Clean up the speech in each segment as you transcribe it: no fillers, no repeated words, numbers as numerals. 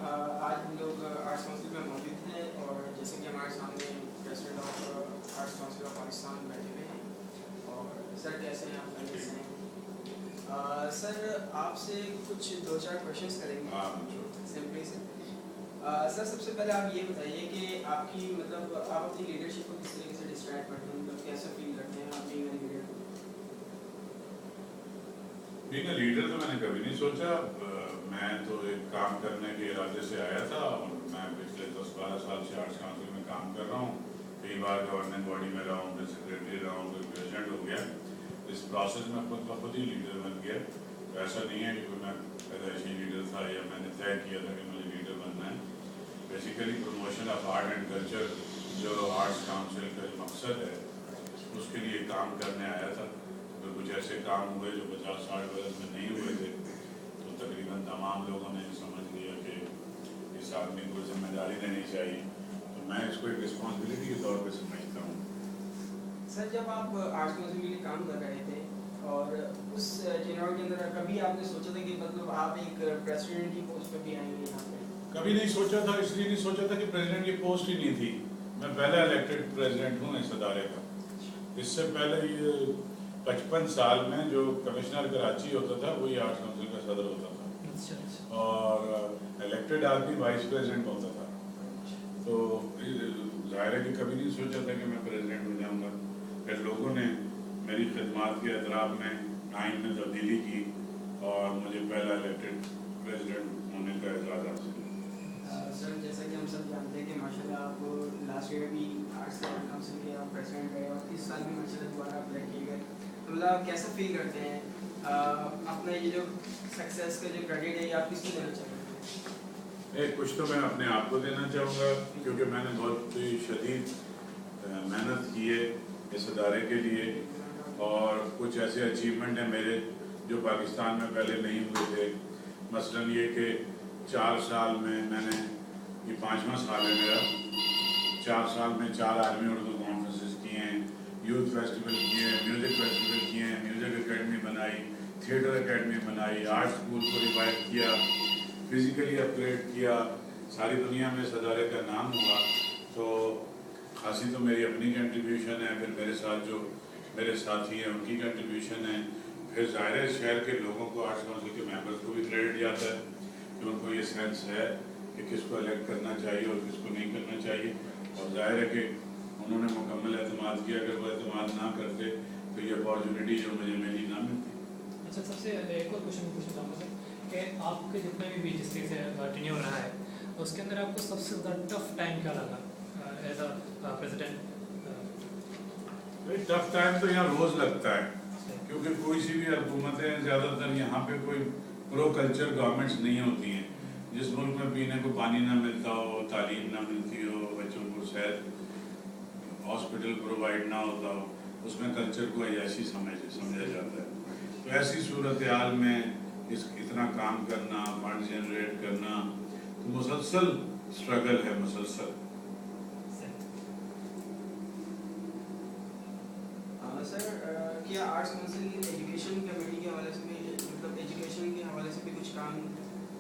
آج ہم لوگ آرٹس کونسل میں موجود ہیں اور جیسے کہ ہمارے سامنے president of arts council of Pakistan بیٹھے ہوئے ہیں. اور سر کیسے ہیں آپ؟ خیریت سے ہیں؟ سر آپ سے کچھ 2-4 کویشچنس کریں گے سمپلی سے. سر سب سے پہلے آپ یہ بتائیے کہ آپ کی مطلب آپ اپنی لیڈرشپ کو کس طریقے سے ڈسکرائب کرتے ہیں, مطلب کیسا فیل کرتے ہیں آپ being a leader? Being a leader تو میں نے کبھی نہیں سوچا. میں تو ایک کام کرنے کے ارادے سے آیا تھا اور میں پچھلے 10-12 سال سے آرٹس کونسل میں کام کر رہا ہوں. کئی بار گورننگ باڈی میں رہا ہوں, پھر سیکریٹری رہا ہوں, پھر پریزیڈنٹ ہو گیا. اس پروسیس میں خود بخود ہی لیڈر بن گیا. تو ایسا نہیں ہے کہ میں پیدائشی لیڈر تھا یا میں نے طے کیا تھا کہ مجھے لیڈر بننا ہے. Basically promotion of art and culture جو آرٹس کونسل کا مقصد ہے اس کے لیے کام کرنے آیا تھا. تو کچھ ایسے کام ہوئے جو 50-60 برس میں نہیں ہوئے تھے, تو تقریباً تمام لوگوں نے سمجھ لیا کہ اس آدمی کو ذمہ داری دینی چاہیے. تو میں اس کو ایک رسپانسبلٹی کے طور پہ سمجھتا ہوں. سر جب آپ آرٹس کونسل کے لیے کام کر رہے تھے اور اس ٹینور کے اندر کبھی آپ نے سوچا تھا کہ مطلب آپ ایک پریزیڈنٹ کی پوسٹ پہ بھی آئیں گے یہاں پہ؟ کبھی نہیں سوچا تھا. اس لیے نہیں سوچا تھا کہ پریزیڈنٹ کی پوسٹ ہی نہیں تھی. میں پہلا الیکٹڈ پریزیڈنٹ ہوں اس ادارے کا. اس سے پہلے یہ 55 سال میں جو کمشنر کراچی ہوتا تھا وہی آرٹس کونسل کا صدر ہوتا تھا, اور الیکٹڈ آدمی وائس پریزیڈنٹ ہوتا تھا. تو ظاہر ہے کہ کبھی نہیں سوچا تھا کہ میں پریزیڈنٹ ہو جاؤں گا. پھر لوگوں نے میری خدمات کے اعتراف میں آئین میں تبدیلی کی اور مجھے پہلا الیکٹڈ پریزیڈنٹ ہونے کا اعزاز حاصل ہوا. سر جیسا کہ ہم سب جانتے ہیں کہ ماشاء اللہ آپ لاسٹ ایئر بھی آرٹس کونسل کے آپ پریزیڈنٹ رہے اور اس سال بھی ماشاء اللہ دوبارہ آپ الیکٹ کیے گئے. تو مطلب آپ کیسا فیل کرتے ہیں اپنا یہ جو سکسیس کا جو کریڈٹ ہے یہ آپ کس کو دینا چاہتے ہیں؟ کچھ تو میں اپنے آپ کو دینا چاہوں گا کیونکہ میں نے بہت شدید محنت کی ہے اس ادارے کے لیے, اور کچھ ایسے اچیومنٹ ہیں میرے جو پاکستان میں پہلے نہیں ہوئے تھے. مثلاً یہ کہ 4 سال میں نے یہ 5واں سال ہے میرا, 4 سال میں 4 عالمی اردو کانفرنسز کیے ہیں, یوتھ فیسٹیول کیے ہیں, میوزک فیسٹیول کیے ہیں, میوزک اکیڈمی بنائی, تھیٹر اکیڈمی بنائی, آرٹ اسکول کو ریوائو کیا, فزیکلی اپ گریڈ کیا. ساری دنیا میں اس ادارے کا نام ہوا. تو خاصی تو میری اپنی کنٹریبیوشن ہے, پھر میرے ساتھ جو میرے ساتھی ہیں ان کی کنٹریبیوشن ہے, پھر ظاہر ہے شہر کے لوگوں کو آرٹس کونسل کے ممبرس کو بھی کریڈٹ جاتا ہے کہ ان کو یہ سینس ہے کہ کس کو الیکٹ کرنا چاہیے اور کس کو نہیں کرنا چاہیے. اور ظاہر ہے کہ انہوں نے مکمل اعتماد کیا. اگر وہ اعتماد نہ کرتے تو یہ اپارچونیٹی جو مجھے ملی نہ ملتی. اچھا, سب سے ایک اور کوشچن پوچھنا چاہوں گا سر کہ آپ کے جتنے بھی جس طریقے سے ٹینیور رہا ہے اس کے اندر آپ کو سب سے زیادہ ٹف ٹائم کیا لگا as a president? Tough time تو یہاں روز لگتا ہے کیونکہ کوئی سی بھی حکومتیں زیادہ تر یہاں پہ کوئی پرو کلچر گورنمنٹس نہیں ہوتی ہیں. جس ملک میں پینے کو پانی نہ ملتا ہو, تعلیم نہ ملتی ہو, بچوں کو صحت ہاسپٹل پرووائڈ نہ ہوتا ہو, اس میں کلچر کو عیاشی سمجھا جاتا ہے. تو ایسی صورتحال میں اتنا کام کرنا, فنڈ جنریٹ کرنا, تو مسلسل اسٹرگل ہے, مسلسل. سر کیا آرٹس کونسل ایجوکیشن کمیٹی کے حوالے سے بھی مطلب ایجوکیشن کے حوالے سے بھی کچھ کام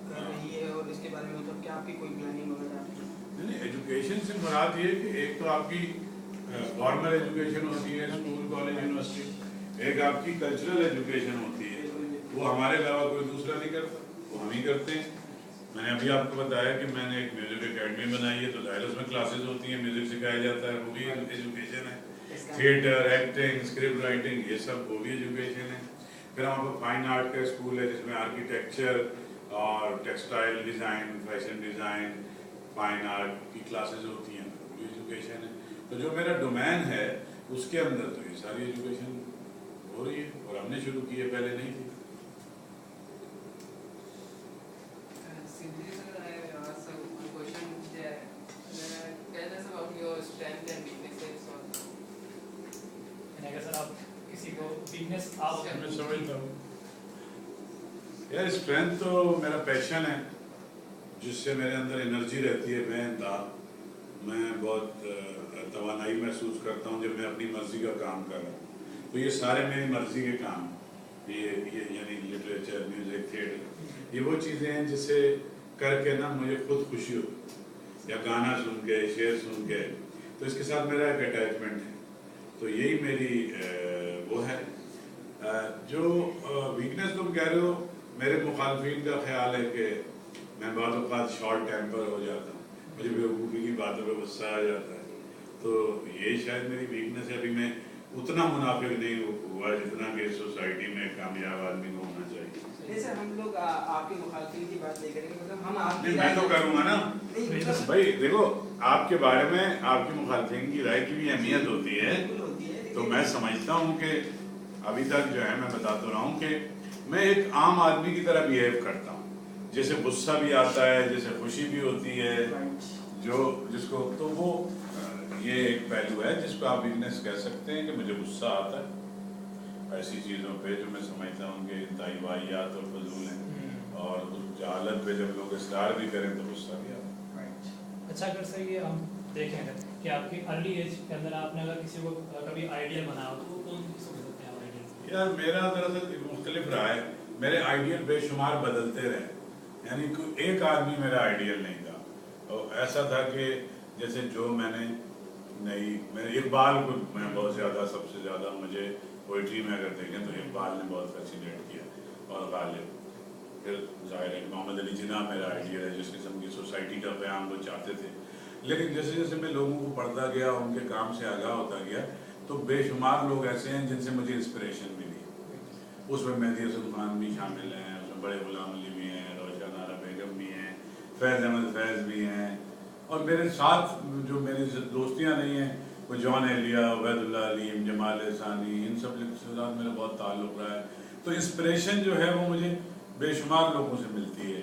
کر رہی ہے, اور اس کے بارے میں مطلب کیا آپ کی کوئی پلاننگ وغیرہ آپ کی؟ نہیں, ایجوکیشن سے مراد یہ کہ ایک تو آپ کی فارمل ایجوکیشن ہوتی ہے, اسکول کالج یونیورسٹی. ایک آپ کی کلچرل ایجوکیشن ہوتی ہے, وہ ہمارے علاوہ کوئی دوسرا نہیں کرتا, وہ ہم ہی کرتے ہیں. میں نے ابھی آپ کو بتایا کہ میں نے ایک میوزک اکیڈمی بنائی ہے, تو ظاہر اس میں کلاسز ہوتی ہیں, میوزک سکھایا جاتا ہے, وہ بھی ایجوکیشن ہے. تھیٹر, ایکٹنگ, اسکرپٹ رائٹنگ, یہ سب وہ بھی ایجوکیشن ہے. پھر ہمارے پاس فائن آرٹ کا اسکول ہے جس میں آرکیٹیکچر اور textile design, fashion design, fine art کی کلاسز ہوتی ہیں, وہ بھی ایجوکیشن ہے. تو جو میرا ڈومین ہے اس کے اندر تو یہ ساری ایجوکیشن ہو رہی ہے, اور ہم نے شروع کی ہے, پہلے نہیں تھی. یار اسٹرینتھ تو میرا پیشن ہے, جس سے میرے اندر انرجی رہتی ہے بے انتہا. میں بہت توانائی محسوس کرتا ہوں جب میں اپنی مرضی کا کام کر رہا ہوں. تو یہ سارے میری مرضی کے کام, یہ یعنی لٹریچر, میوزک, تھیٹر, یہ وہ چیزیں ہیں جس سے کر کے نا مجھے خود خوشی ہوتی، یا گانا سن کے، شعر سن کے، تو اس کے ساتھ میرا ایک اٹیچمنٹ ہے. تو یہی میری وہ ہے. جو ویکنیس تم کہہ رہے ہو، میرے مخالفین کا خیال ہے کہ میں بعض اوقات شارٹ ٹیمپر ہو جاتا ہوں، مجھے بیوقوفی کی باتوں پہ غصہ آ جاتا ہے. تو یہ شاید میری ویکنیس ہے. ابھی میں اتنا منافق نہیں ہوا جتنا کہ سوسائٹی میں ایک کامیاب آدمی کو ہونا چاہیے. نہیں سر، ہم لوگ آپ کے مخالفین کی بات نہیں کریں گے، مطلب ہم آپ کی میں تو کروں گا نا بھائی. دیکھو، آپ کے بارے میں آپ کے مخالفین کی رائے کی بھی اہمیت ہوتی ہے. تو میں سمجھتا ہوں کہ ابھی تک جو ہے میں بتاتا رہا ہوں کہ میں ایک عام آدمی کی طرح بیہیو کرتا ہوں، جیسے غصہ بھی آتا ہے، جیسے خوشی بھی ہوتی ہے، جس کو تو وہ یہ ایک پہلو ہے جس کو آپ ویکنیس کہہ سکتے ہیں کہ مجھے غصہ آتا ہے ایسی چیزوں پہ جو میں سمجھتا ہوں کہ انتہائی واحیات اور فضول ہیں، اور اس جہالت پہ جب لوگ اصرار بھی کریں تو غصہ بھی آتا ہے. اچھا، اگر سر یہ ہم دیکھیں گے کہ آپ کی ارلی ایج کے اندر آپ نے اگر کسی کو کبھی آئیڈیل بنایا ہو تو وہ کون کس کو سکتے ہیں آپ آئیڈیل؟ یار میرا دراصل مختلف رہا ہے. میرے آئیڈیل بے شمار بدلتے رہے، یعنی ایک آدمی میرا آئیڈیل نہیں تھا. اور ایسا تھا کہ جیسے جو میں اقبال کو میں بہت زیادہ، سب سے زیادہ مجھے پوئٹری میں اگر دیکھیں تو اقبال نے بہت فیسینیٹ کیا، اور غالب. پھر ظاہر ہے محمد علی جناح میرا آئیڈیل ہے، جس قسم کی سوسائٹی کا قیام وہ چاہتے تھے. لیکن جیسے جیسے میں لوگوں کو پڑھتا گیا، ان کے کام سے آگاہ ہوتا گیا، تو بے شمار لوگ ایسے ہیں جن سے مجھے انسپریشن ملی. اس میں مہدی حسن خان بھی شامل ہیں، اس میں بڑے غلام علی بھی ہیں، روشن آرا بیگم بھی ہیں، فیض احمد فیض بھی ہیں. اور میرے ساتھ جو میری دوستیاں نہیں ہیں، وہ جون ایلیا، عبید اللہ علیم، جمال احسانی، ان سب کے ساتھ میرا بہت تعلق رہا ہے. تو انسپریشن جو ہے وہ مجھے بے شمار لوگوں سے ملتی ہے.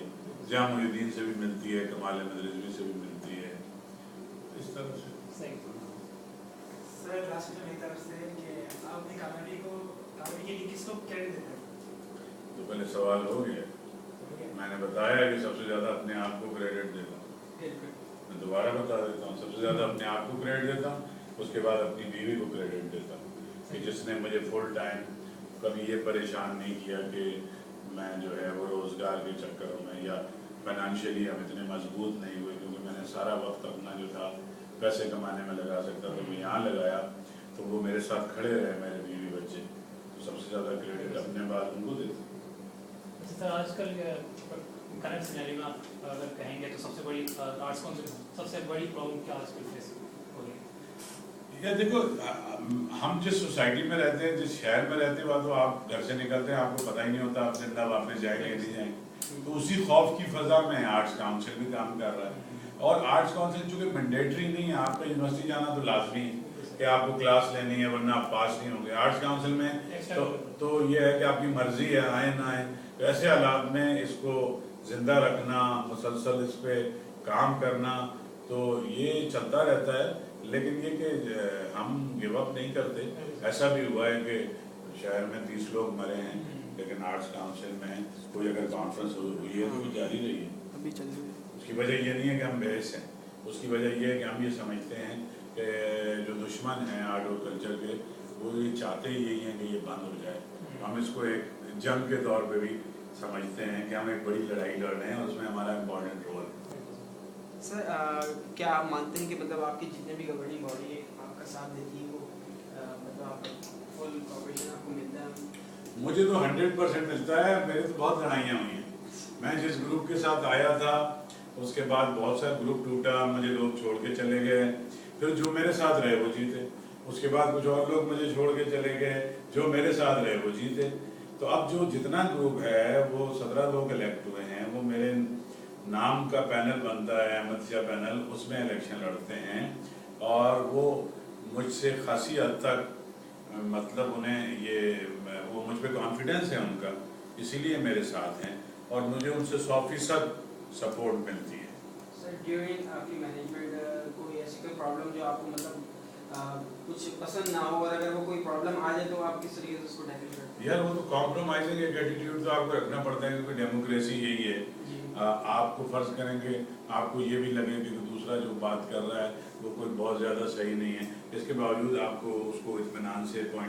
ضیاء محی الدین سے بھی ملتی ہے، کمال احمد رضوی سے بھی ملتی ہے، اس طرح سے. سر لاسٹ میں میری طرف سے کہ آپ اپنی کامیابی کے لیے کس کو کریڈٹ دیتے ہیں؟ تو پہلے سوال ہو گیا. میں نے بتایا کہ سب سے زیادہ اپنے آپ کو کریڈٹ دیتا ہوں. میں دوبارہ بتا دیتا ہوں، سب سے زیادہ اپنے آپ کو کریڈٹ دیتا ہوں. اس کے بعد اپنی بیوی کو کریڈٹ دیتا ہوں کہ جس نے مجھے فل ٹائم کبھی یہ پریشان نہیں کیا کہ میں جو ہے وہ روزگار کے چکروں میں یا فائنانشلی ہم اتنے مضبوط نہیں ہوئے، کیونکہ میں نے سارا وقت اپنا جو تھا پیسے کمانے میں لگا سکتا تو میں یہاں لگایا. تو وہ میرے ساتھ کھڑے رہے، میرے بیوی بچے. تو سب سے زیادہ کریڈٹ اپنے بعد ان کو دیتا ہوں. اچھا سر، آج کل کرنٹ سینیریو میں آپ اگر کہیں گے تو سب سے بڑی آرٹس کونسل سب سے بڑی پرابلم کیا آج کل فیس ہو رہی ہے؟ یہ دیکھو، ہم جس سوسائٹی میں رہتے ہیں، جس شہر میں رہتے ہیں، وہاں تو آپ گھر سے نکلتے ہیں آپ کو پتہ ہی نہیں ہوتا آپ زندہ واپس جائیں گے نہیں جائیں. تو اسی خوف کی فضا میں آرٹس کاؤنسل بھی کام کر رہا ہے. اور آرٹس کاؤنسل چونکہ مینڈیٹری نہیں ہے، آپ کا یونیورسٹی جانا تو لازمی ہے کہ آپ کو کلاس لینی ہے، ورنہ آپ پاس نہیں ہوں گے. آرٹس کاؤنسل میں تو یہ ہے کہ آپ کی مرضی ہے، آئیں نہ آئیں. ایسے حالات میں اس کو زندہ رکھنا، مسلسل اس پہ کام کرنا، تو یہ چلتا رہتا ہے. لیکن یہ کہ ہم گیو اپ نہیں کرتے. ایسا بھی ہوا ہے کہ شہر میں 30 لوگ مرے ہیں، لیکن آرٹس کاؤنسل میں کوئی اگر کانفرنس ہوئی ہے تو وہ جاری رہی ہے. ابھی چل رہی ہے. اس کی وجہ یہ نہیں ہے کہ ہم بحث ہیں، اس کی وجہ یہ ہے کہ ہم یہ سمجھتے ہیں کہ جو دشمن ہیں آرٹ اور کلچر کے، وہ یہ چاہتے ہی یہی ہیں کہ یہ بند ہو جائے. ہم اس کو ایک جنگ کے طور پہ بھی سمجھتے ہیں کہ ہم ایک بڑی لڑائی لڑ رہے ہیں اور اس میں ہمارا امپورٹنٹ رول ہے. سر کیا آپ مانتے ہیں کہ مطلب آپ کی جتنے بھی گورننگ باڈی ہے آپ کا ساتھ دیتی ہے، وہ مطلب آپ فل کوآپریشن آپ کو ملتا ہے؟ مجھے تو 100% ملتا ہے. میرے تو بہت لڑائیاں ہوئی ہیں. میں جس گروپ کے ساتھ آیا تھا اس کے بعد بہت سارا گروپ ٹوٹا، مجھے لوگ چھوڑ کے چلے گئے. پھر جو میرے ساتھ رہے وہ جیتے. اس کے بعد کچھ اور لوگ مجھے چھوڑ کے چلے گئے، جو میرے ساتھ رہے وہ جیتے. تو اب جو جتنا گروپ ہے وہ 17 لوگ الیکٹ ہوئے ہیں. وہ میرے نام کا پینل بنتا ہے، احمد شاہ پینل، اس میں الیکشن لڑتے ہیں. اور وہ مجھ سے خاصی حد تک مطلب انہیں وہ مجھ پہ کانفیڈنس ہے ان کا، اسی لیے میرے ساتھ ہیں اور مجھے ان سے 100% سپورٹ ملتی ہے. سر ڈیورنگ آپ کی مینجمنٹ کوئی ایسی کوئی پرابلم جو آپ کو مطلب کچھ پسند نہ ہو، اور اگر وہ کوئی پرابلم آ جائے تو آپ کس طریقے سے اس کو ٹیکل کرتے ہیں؟ یار وہ تو کمپرومائزنگ ایک ایٹیٹیوڈ تو آپ کو رکھنا پڑتا ہے، کیونکہ ڈیموکریسی یہی ہے. آپ کو فرض کریں کہ آپ کو یہ بھی لگے کہ دوسرا جو بات کر رہا ہے وہ کوئی بہت زیادہ صحیح نہیں ہے، اس کے باوجود آپ کو اس کو اطمینان سے پوائنٹ